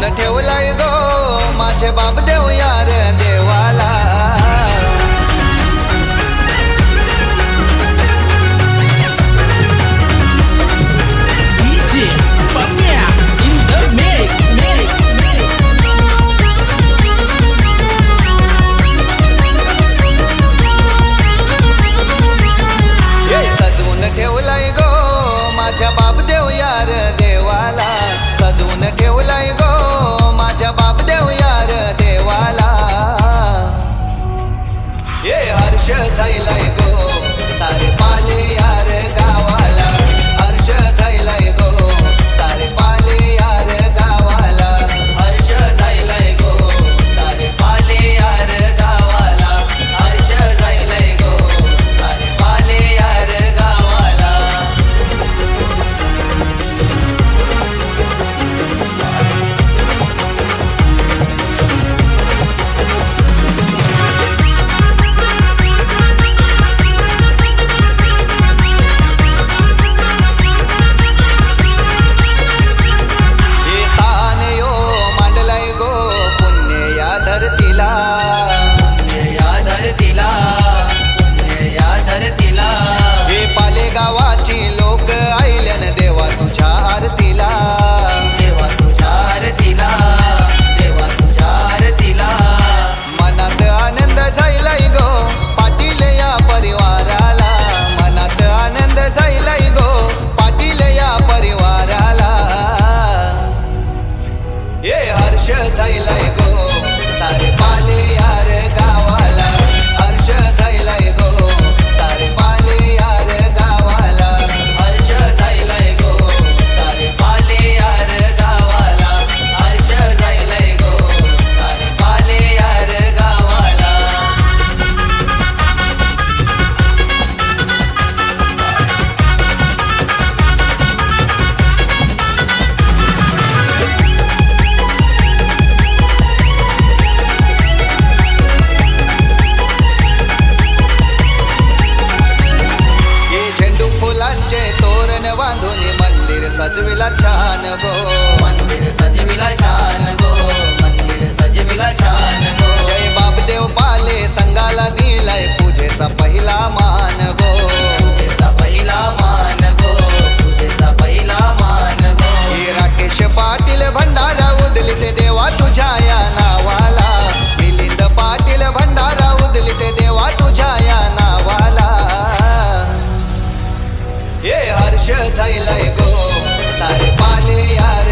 सजवून ठेवलाय गो माझे बाप देव यार देवाला। DJ Pamea in the mix. सजवून ठेवलाय गो माझ्या बाप देव यार देवाला। सजवून ठेवलाय गो माझ्या बाप देव यार देवाला। ये हर्ष झालाय गो सारे पाले यार गावाला। हर्ष झालाय गो सारे पाले यार गावाला। हर्ष झालाय गो सारे पाले यार गावाला। हर्ष झालाय गो सारे पाले यार गावाला। हे स्थान यो मांडलाय गो पुण्य या धरतीला। पुण्य या धरतीला, पुण्य या धरतीला। हे पाले गावाची लोक आयल्यान देवा तुझ्या आरतीला। देवा तुझ्या आरतीला, देवा तुझ्या आरतीला। मनात आनंद झालाय गो पाटील या परिवाराला। मनात आनंद झालाय गो पाटील या परिवाराला। ये हर्ष झालाय गो सारे पाले यार गावाला। हर्ष झालाय गो सारे पाले यार गावाला। हर्ष झालाय गो सारे पाले यार गावाला। हर्ष झालाय गो सारे पाले यार गावाला। हे झेंडू फुलांचे तोरण बांधून मंदिर सजविला छान गो। मंदिर सजविला छान गो। मंदिर सजविला छान गो। जय बापदेव पाले संघाला दिलाय पूजेचा पहिला मान गो। पूजेचा पहिला मान गो। पूजेचा पहिला मान गो। हे राकेश पाटील भंडारा उदलिते देवा तुझ्या या नावाला। मिलिंद पाटील भंडारा उदलिते देवा तुझ्या या नावाला। ये हर्ष झालाय गो सारे पाले यार